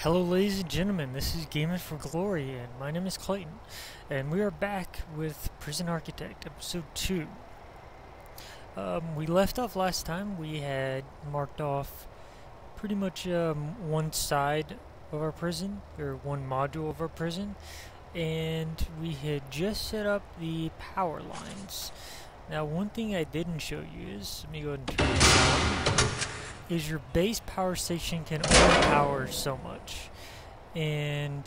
Hello ladies and gentlemen, this is GaminForGlory and my name is Clayton, and we are back with Prison Architect episode 2. We left off last time. We had marked off pretty much one side of our prison, or one module of our prison, and we had just set up the power lines. Now one thing I didn't show you is, let me go ahead and turn this on, is your base power station can only power so much, and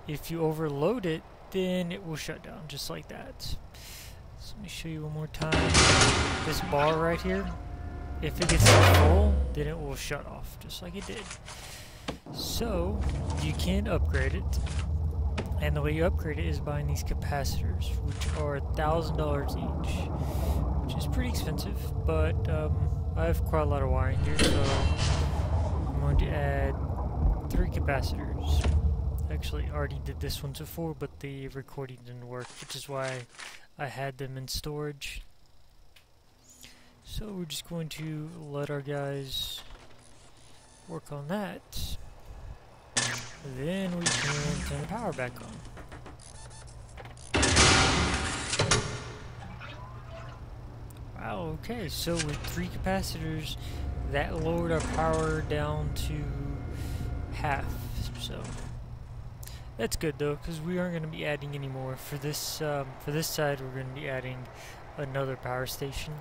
if you overload it, then it will shut down just like that. So let me show you one more time. This bar right here, if it gets full, then it will shut off just like it did. So you can upgrade it, and the way you upgrade it is buying these capacitors, which are $1,000 each, which is pretty expensive, but I have quite a lot of wiring here, so I'm going to add 3 capacitors. Actually, I already did this one before, but the recording didn't work, which is why I had them in storage. So we're just going to let our guys work on that. Then we can turn the power back on. Wow, okay, so with 3 capacitors, that lowered our power down to half, so that's good though, because we aren't going to be adding any more. For this side, we're going to be adding another power station.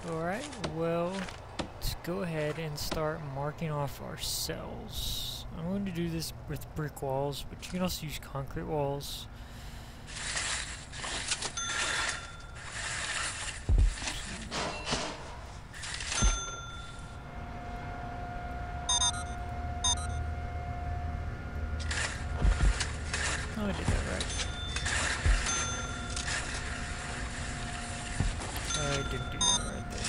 Alright, well, let's go ahead and start marking off our cells. I'm going to do this with brick walls, but you can also use concrete walls. Oh, I did that right. I didn't do that right there.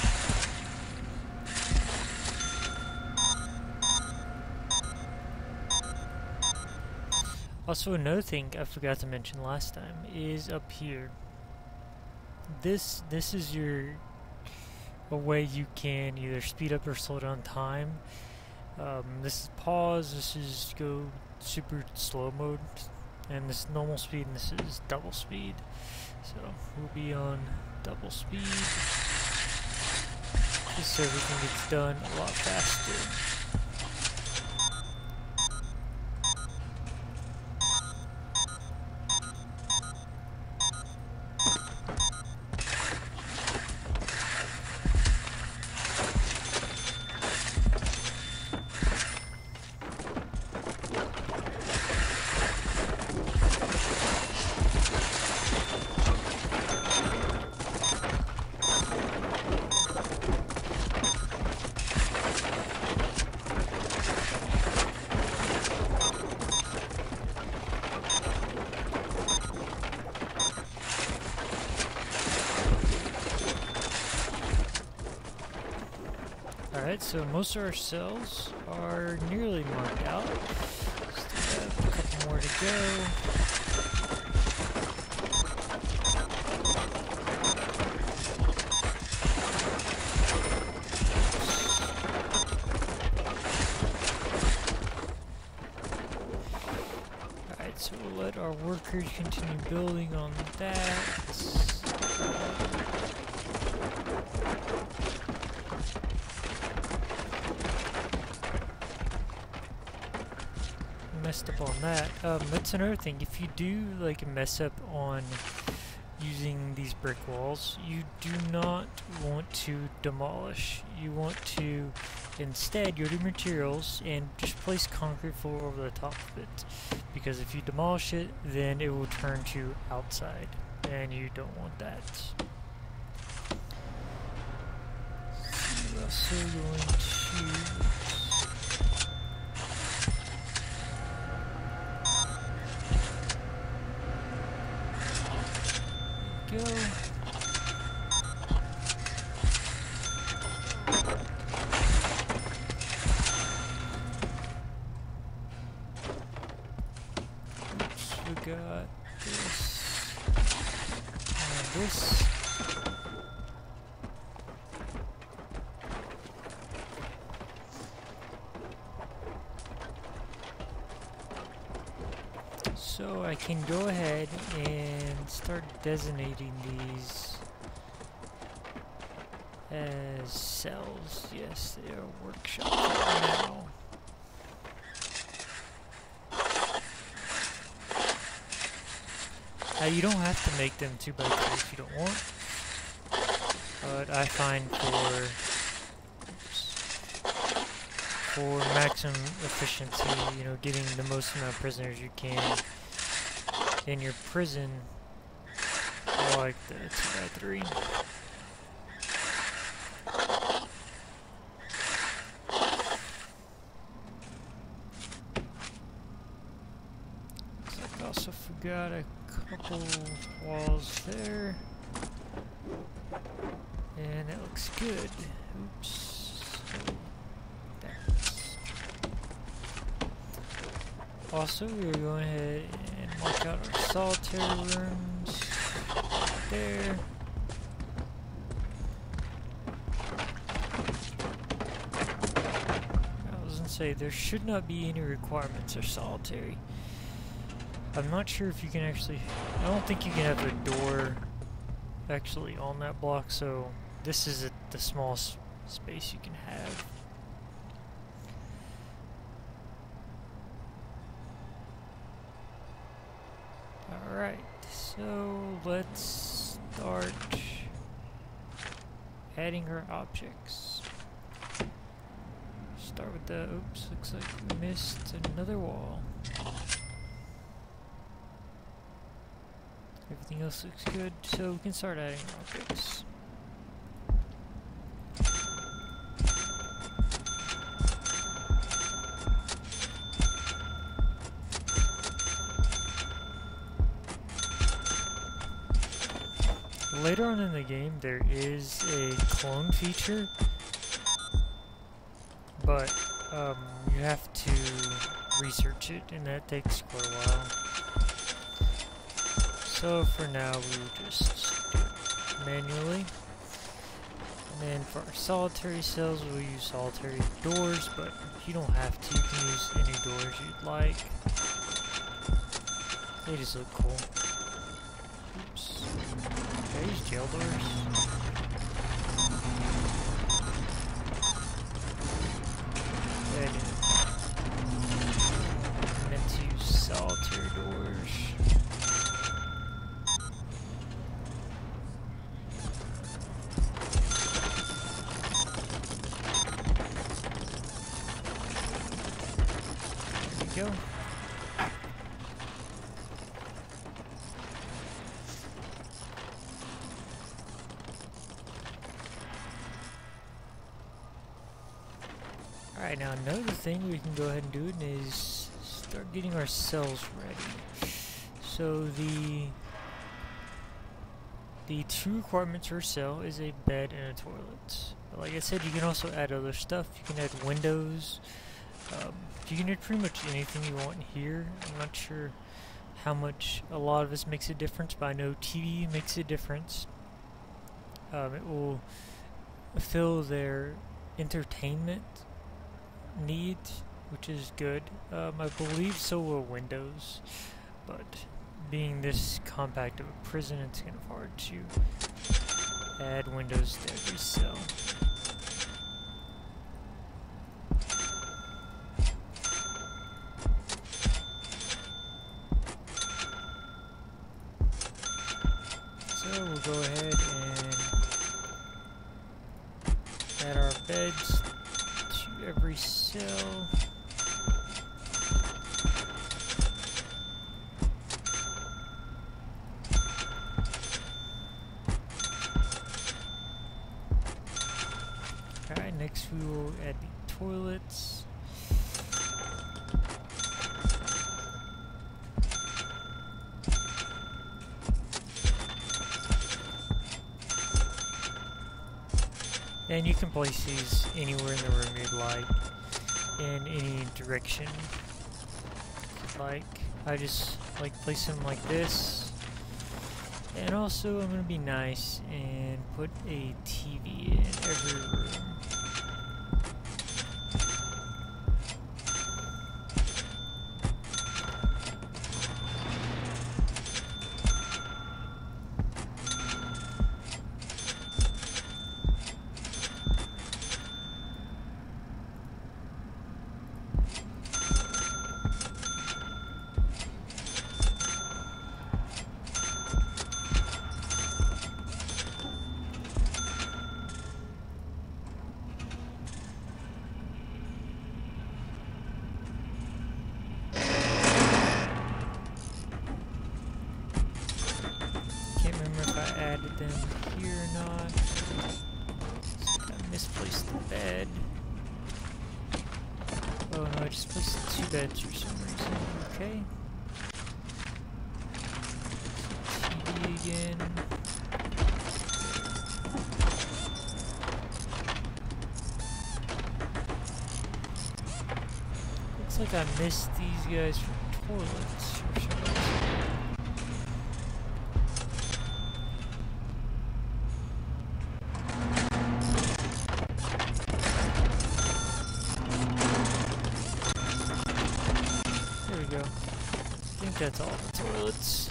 Also, another thing I forgot to mention last time is up here. This is a way you can either speed up or slow down time. This is pause. This is go super slow mode. And this is normal speed, and this is double speed. So we'll be on double speed, just so everything gets done a lot faster. Alright, so most of our cells are nearly marked out. Still have a couple more to go. Alright, so we'll let our workers continue building on that. Messed up on that. That's another thing. If you do like mess up on using these brick walls, you do not want to demolish. You want to instead go to materials and just place concrete floor over the top of it. Because if you demolish it, then it will turn to outside, and you don't want that. So we're also going to go. Oops, we got this and this. So I can go ahead and start designating these as cells. Yes, they are workshops right now. Now you don't have to make them 2x3 if you don't want, but I find for maximum efficiency, you know, getting the most amount of prisoners you can in your prison, I like the 2x3. I also forgot a couple walls there, and that looks good. Oops. Also, we're going ahead and mark out our solitary rooms right there. I was gonna say, there should not be any requirements for solitary. I'm not sure if you can actually, I don't think you can have a door actually on that block, so this is the smallest space you can have. Alright, so let's start adding our objects. Start with the, oops, looks like we missed another wall. Everything else looks good, so we can start adding objects. Later on in the game, there is a clone feature, but you have to research it, and that takes quite a while. So for now, we will just do it manually. And then for our solitary cells, we'll use solitary doors, but you don't have to. You can use any doors you'd like. They just look cool. Oops. Can I use jail doors? Yeah, I did. I meant to use solitary doors. There we go. Alright, now another thing we can go ahead and do is start getting our cells ready. So the two requirements for a cell is a bed and a toilet. But like I said, you can also add other stuff. You can add windows. You can add pretty much anything you want here. I'm not sure how much a lot of this makes a difference, but I know TV makes a difference. It will fill their entertainment needs, which is good. I believe so will windows, but being this compact of a prison, it's kind of hard to add windows to every cell. So we'll go ahead and add our beds to every cell. Alright, next we will add the toilets. And you can place these anywhere in the room you'd like, in any direction you'd like. I just like place them like this. And also I'm going to be nice and put a TV in every room. Can't remember if I added them here or not. I misplaced the bed. Oh no, I just placed 2 beds for some reason. Okay. TV again. Looks like I missed these guys for toilets for some reason. I think that's all the toilets.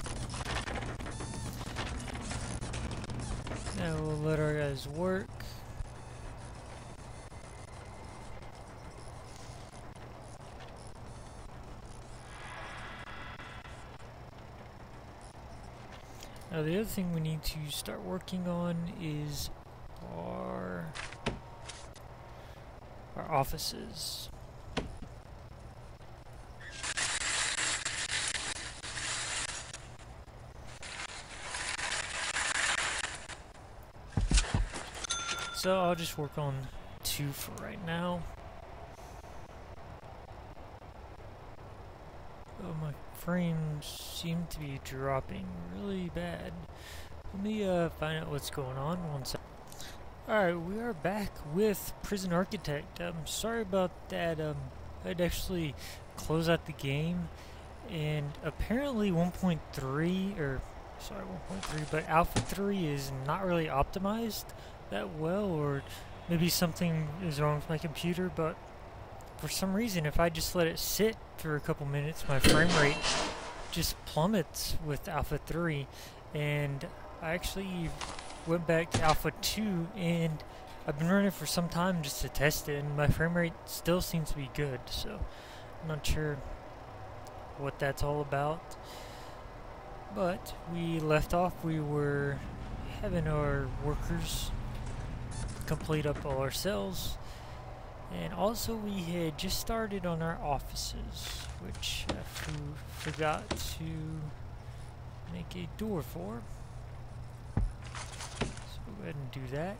Now we'll let our guys work. Now the other thing we need to start working on is our offices. So I'll just work on 2 for right now. Oh, my frames seem to be dropping really bad. Let me find out what's going on. 1 second. Alright, we are back with Prison Architect. I'm sorry about that. I'd actually close out the game, and apparently 1.3, or sorry, 1.3, but Alpha 3 is not really optimized that well, or maybe something is wrong with my computer, but for some reason if I just let it sit for a couple minutes, my frame rate just plummets with Alpha 3, and I actually went back to Alpha 2 and I've been running for some time just to test it, and my frame rate still seems to be good, so I'm not sure what that's all about. But we left off, we were having our workers complete up all our cells, and also we had just started on our offices, which I forgot to make a door for, so go ahead and do that.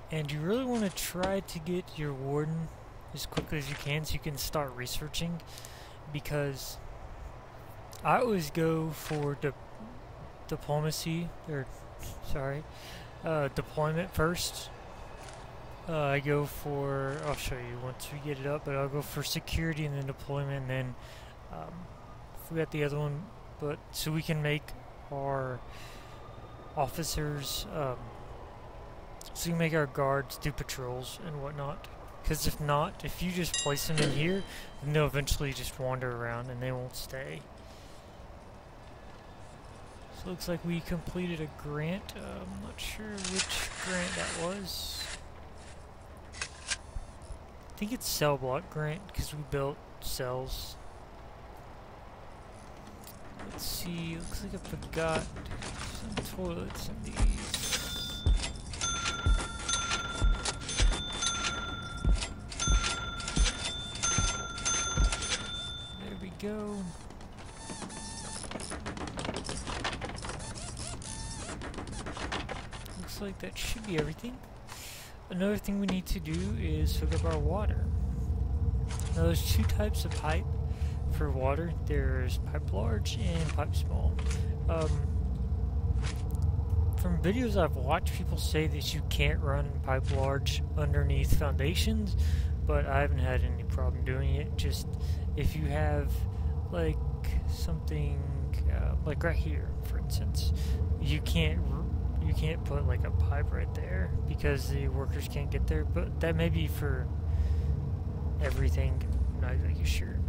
And you really want to try to get your warden as quickly as you can so you can start researching, because I always go for diplomacy, or sorry, deployment first. I go for, I'll show you once we get it up, but I'll go for security and then deployment, and then forgot the other one, but so we can make our officers, so we can make our guards do patrols and whatnot. Because if not, if you just place them in here, then they'll eventually just wander around and they won't stay. So looks like we completed a grant. I'm not sure which grant that was. I think it's cell block grant because we built cells. Let's see, looks like I forgot some toilets in these. There we go. Looks like that should be everything. Another thing we need to do is hook up our water. Now there's 2 types of pipe for water. There's pipe large and pipe small. From videos I've watched, people say that you can't run pipe large underneath foundations, but I haven't had any problem doing it. Just if you have like something like right here, for instance, you can't put like a pipe right there because the workers can't get there, but that may be for everything, I'm not exactly sure.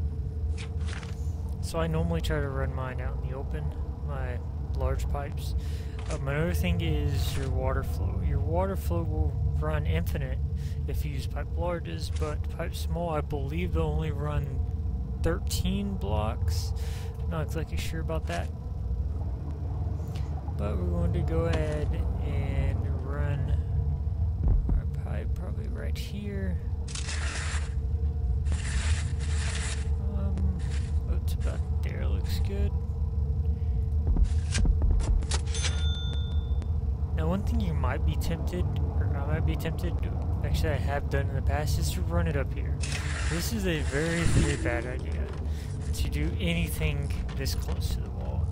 So I normally try to run mine out in the open, my large pipes. Another thing is your water flow. Your water flow will run infinite if you use pipe larges, but pipe small, I believe they'll only run 13 blocks. I'm not exactly sure about that. But we're going to go ahead and run our pipe probably right here. It's about there, looks good. Now one thing you might be tempted, or I might be tempted, actually I have done in the past, is to run it up here. This is a very, very bad idea to do anything this close to the wall,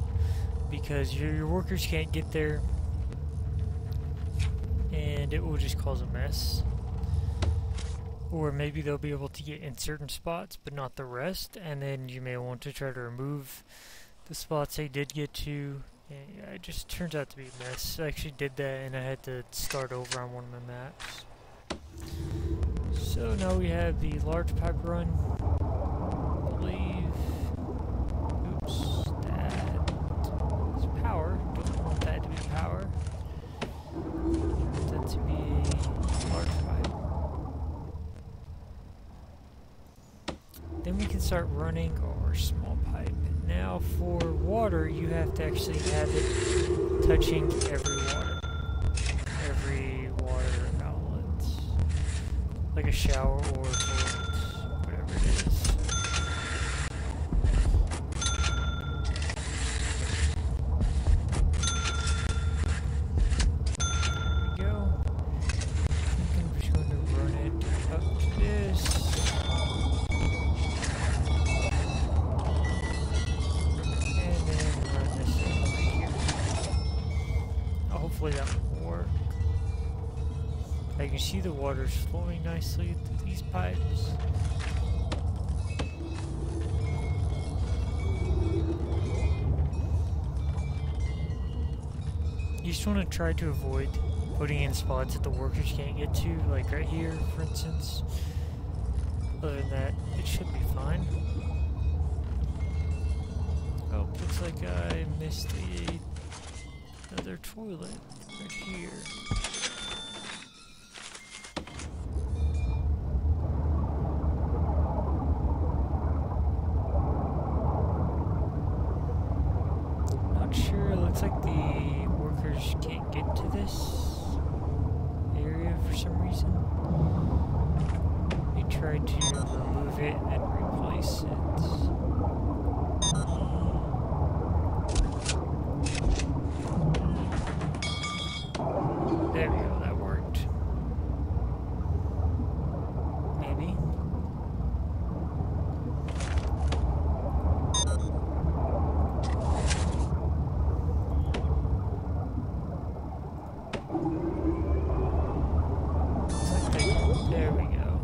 because your workers can't get there and it will just cause a mess. Or maybe they'll be able to get in certain spots but not the rest, and then you may want to try to remove the spots they did get to. And yeah, it just turns out to be a mess. I actually did that and I had to start over on one of my maps. So now we have the large pipe run. I believe. Oops, that is power. Don't want that to be power. I want that to be a large pipe. Then we can start running our small pipe. Now for water, you have to actually have it touching every water outlet, like a shower or a toilet, whatever it is. There we go. I think I'm just going to run it up to this. Hopefully that will work. You can see the water's flowing nicely through these pipes. You just want to try to avoid putting in spots that the workers can't get to, like right here, for instance. Other than that, it should be fine. Oh, looks like I missed another toilet right here. Not sure, it looks like the workers can't get to this area for some reason. They tried to remove it and replace it. There we go, that worked. Maybe. There we go.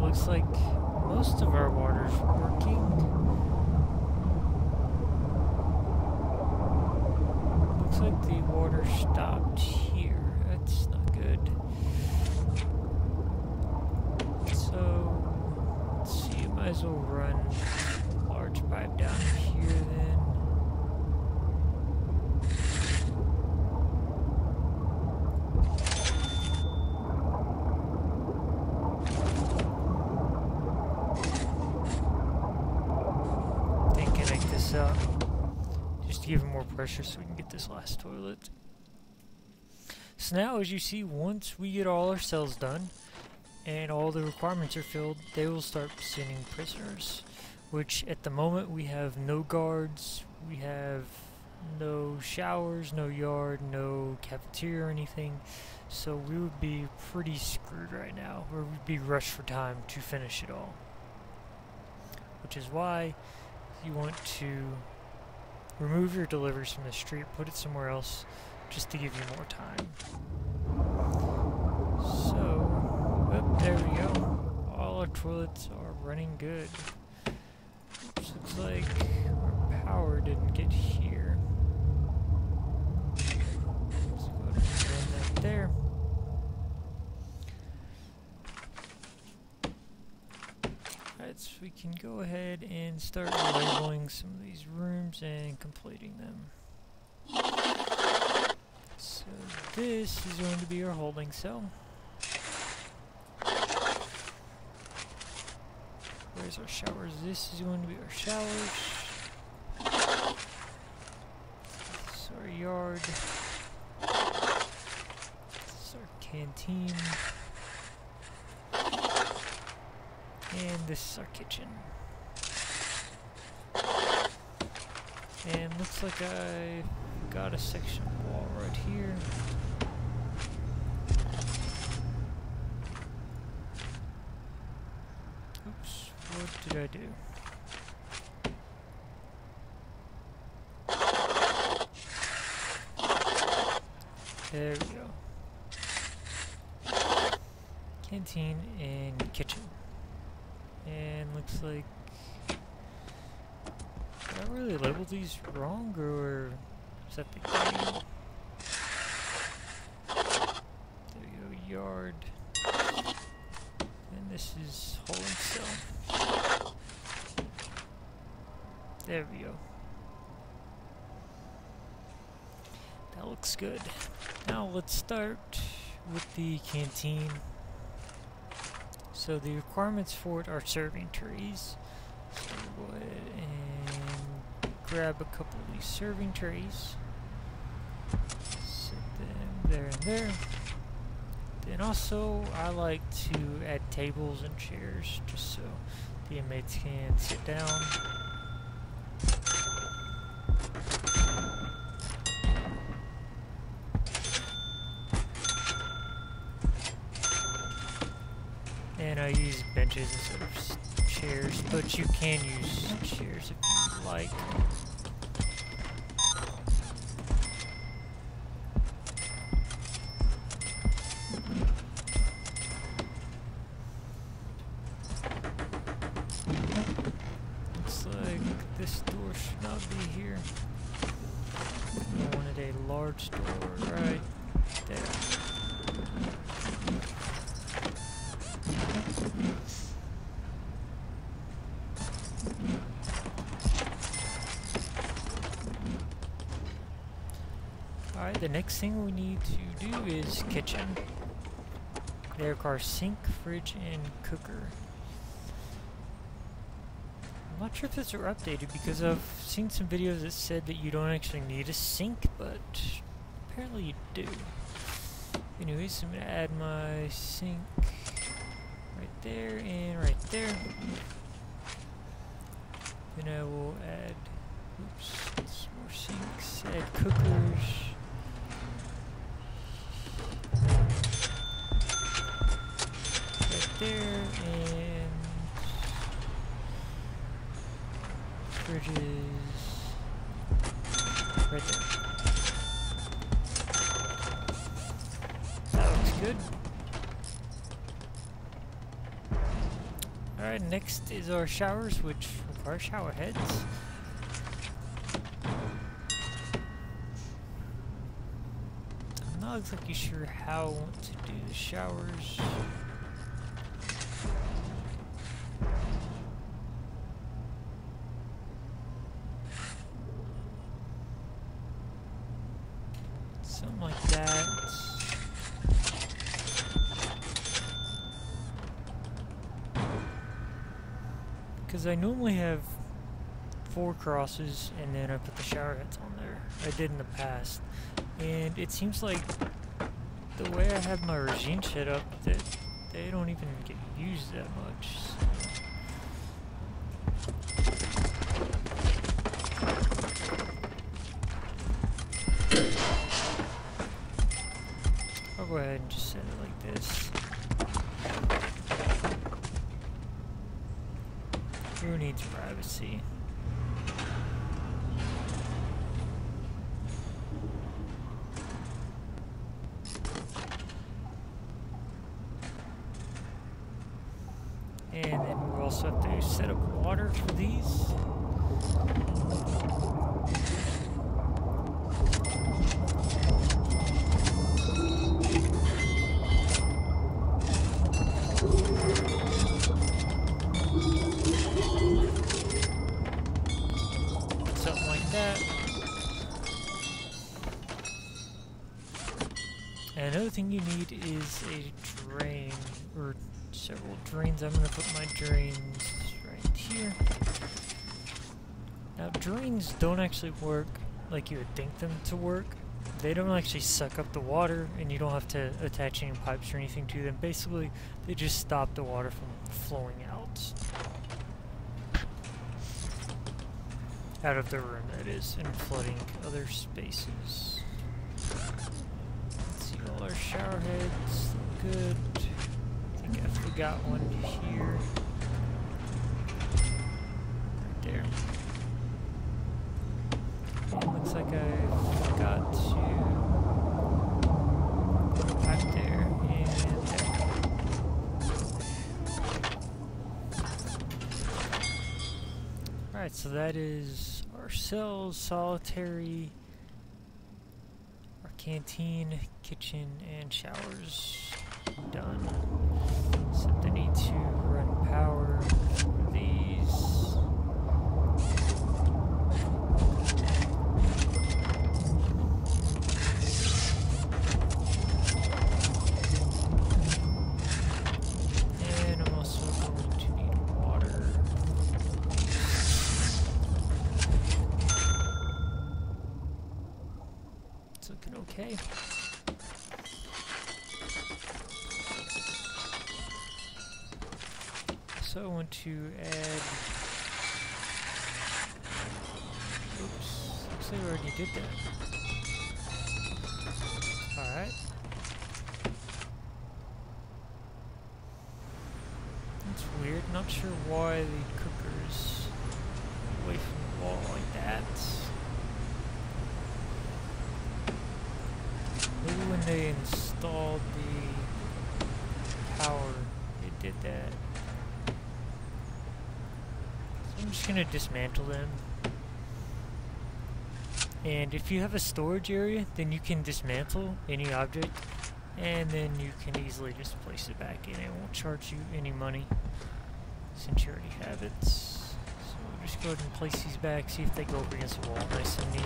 Looks like most of our water's working. Looks like the water stopped here. That's not good. So, let's see, might as well run a large pipe down here then. Up just to give it more pressure so we can get this last toilet. So now, as you see, once we get all our cells done and all the requirements are filled, they will start sending prisoners, which at the moment we have no guards, we have no showers, no yard, no cafeteria or anything, so we would be pretty screwed right now, or we'd be rushed for time to finish it all, which is why you want to remove your deliveries from the street, put it somewhere else, just to give you more time. So, there we go. All our toilets are running good. Oops, looks like our power didn't get here. Let's go ahead and run that there. that, we can go ahead and start labeling some of these rooms and completing them. So this is going to be our holding cell. Where's our showers? This is going to be our showers. This is our yard. This is our canteen. And this is our kitchen. And looks like I got a section wall right here. Oops, what did I do? There we go. Canteen and kitchen. And looks like, did I really label these wrong, or is that the game? There we go, yard. And this is holding cell. There we go. That looks good. Now let's start with the canteen. So the requirements for it are serving trays. So we'll go ahead and grab a couple of these serving trays. Set them there and there. Then also I like to add tables and chairs just so the inmates can sit down. And I use benches instead of chairs, but you can use chairs if you like. Looks like this door should not be here. I wanted a large door right there. Alright, the next thing we need to do is kitchen. They require sink, fridge, and cooker. I'm not sure if these are updated because I've seen some videos that said that you don't actually need a sink, but apparently you do. Anyways, I'm going to add my sink right there and right there. Then I will add, oops, some more sinks, add cookers. Right there, and fridges right there. That looks good. Alright, next is our showers, which require shower heads. I'm not exactly sure how I want to do the showers. Something like that. Because I normally have 4 crosses and then I put the shower heads on there. I did in the past. And it seems like the way I have my regime set up that they don't even get used that much. I'll go ahead and just set it like this. Who needs privacy? And then we also have to set up water for these. another thing you need is a drain, or several drains. I'm going to put my drains right here. Now drains don't actually work like you would think them to work. They don't actually suck up the water, and you don't have to attach any pipes or anything to them. Basically, they just stop the water from flowing out of the room, that is, and flooding other spaces. Let's see, all our shower heads look good. I think I forgot one here. Right there. And looks like I forgot to pipe there and there. Alright, so that is our cells, solitary, our canteen, kitchen, and showers done. Except I need to run power for these. And I'm also going to need water. It's looking okay. So I want to add, oops, looks like I already did that. Alright. That's weird, not sure why the cooker's away from the wall like that. Maybe when they installed the power, it did that. I'm just going to dismantle them. And if you have a storage area, then you can dismantle any object, and then you can easily just place it back in. It won't charge you any money since you already have it. So we'll just go ahead and place these back, see if they go up against the wall nice and neat.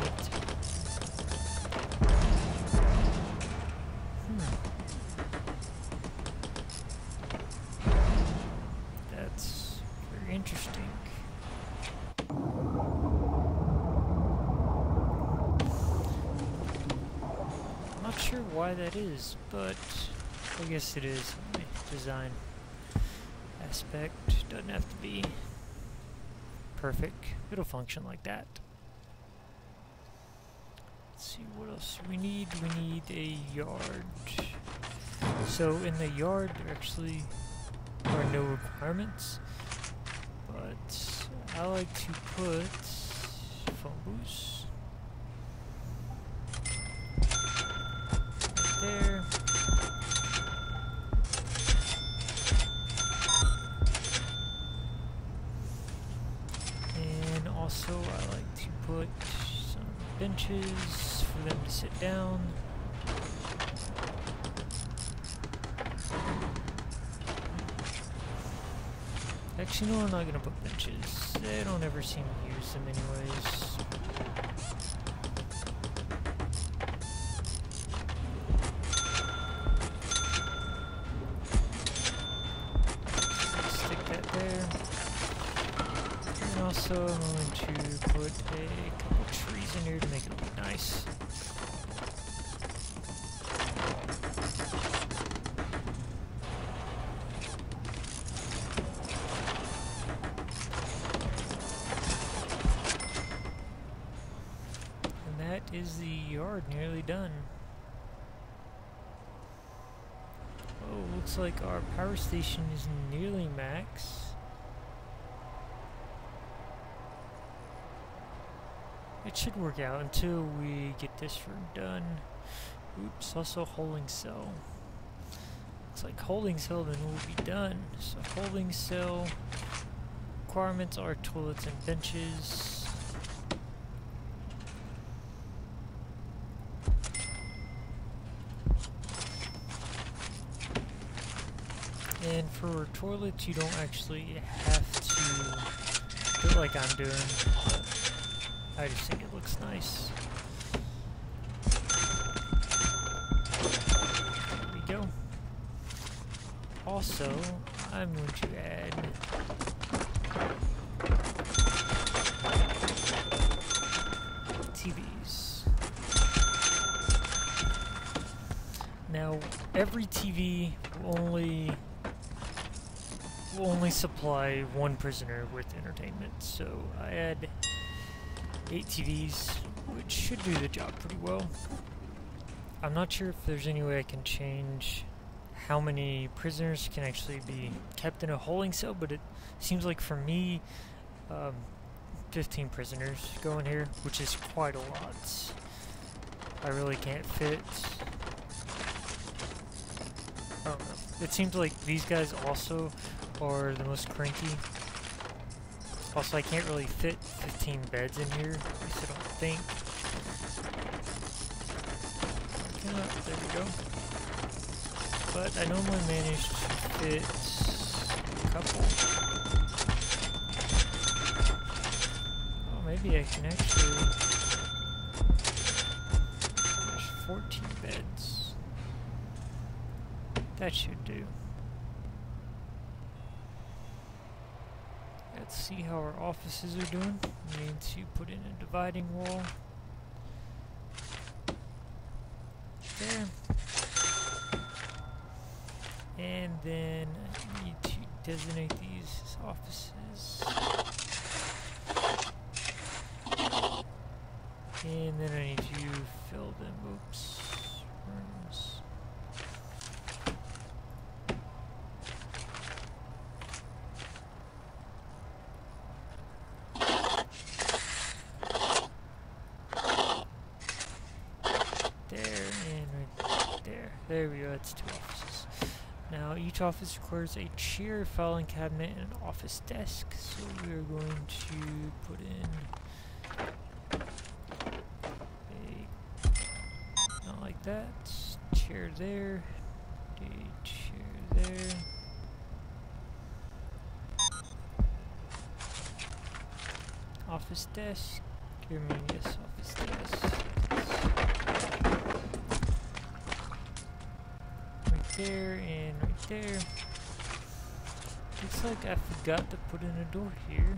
That's very interesting. Not sure why that is, but I guess it is a design aspect. Doesn't have to be perfect. It'll function like that. Let's see what else we need. We need a yard. So in the yard there actually are no requirements, but I like to put phone booths there. And also I like to put some benches for them to sit down. Actually, no, I'm not gonna put benches. They don't ever seem to use them anyways. Also, I'm going to put a couple trees in here to make it look nice. And that is the yard nearly done. Oh, looks like our power station is nearly max. It should work out until we get this room done. Oops, also holding cell. Looks like holding cell then will be done. So holding cell requirements are toilets and benches. And for toilets you don't actually have to do it like I'm doing. I just think it looks nice. Also, I'm going to add TVs. Now, every TV will only supply one prisoner with entertainment, so I add 8 TVs, which should do the job pretty well. I'm not sure if there's any way I can change how many prisoners can actually be kept in a holding cell, but it seems like for me, 15 prisoners go in here, which is quite a lot. I really can't fit. I don't know. It seems like these guys also are the most cranky. Also, I can't really fit 15 beds in here, at least I don't think. There we go. But I normally manage to fit a couple. Oh, maybe I can actually... There's 14 beds. That should do. Let's see how our offices are doing. We need to put in a dividing wall. There. And then I need to designate these as offices. And then I need to fill them, oops, rooms. There we go, that's 2 offices. Now each office requires a chair, filing cabinet, and an office desk. So we are going to put in a, not like that, chair there, a chair there. Office desk, give me yes, office desk. There and right there. Looks like I forgot to put in a door here.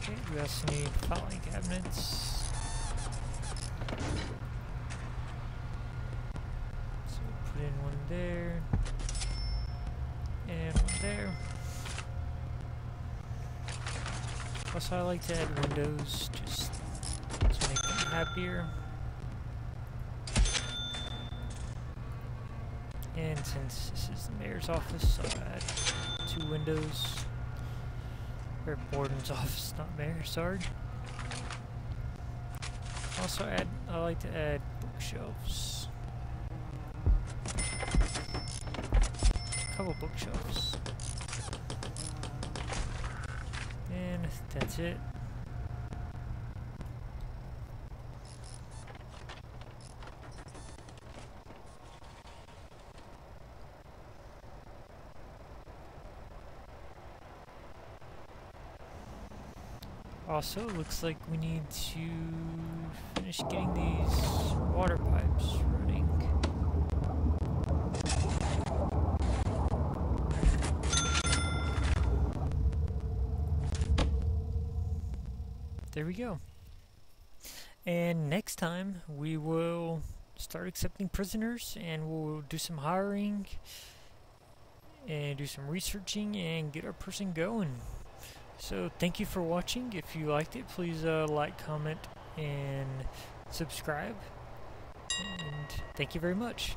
Okay, we also need filing cabinets. So put in one there and one there. Also, I like to add windows just to make them happier. And since this is the mayor's office, I'll add 2 windows. Or warden's office, not mayor, sorry. Also I like to add bookshelves. A couple bookshelves. And that's it. Also, looks like we need to finish getting these water pipes running. There we go. And next time we will start accepting prisoners and we'll do some hiring and do some researching and get our person going. So thank you for watching. If you liked it, please like, comment, and subscribe. And thank you very much.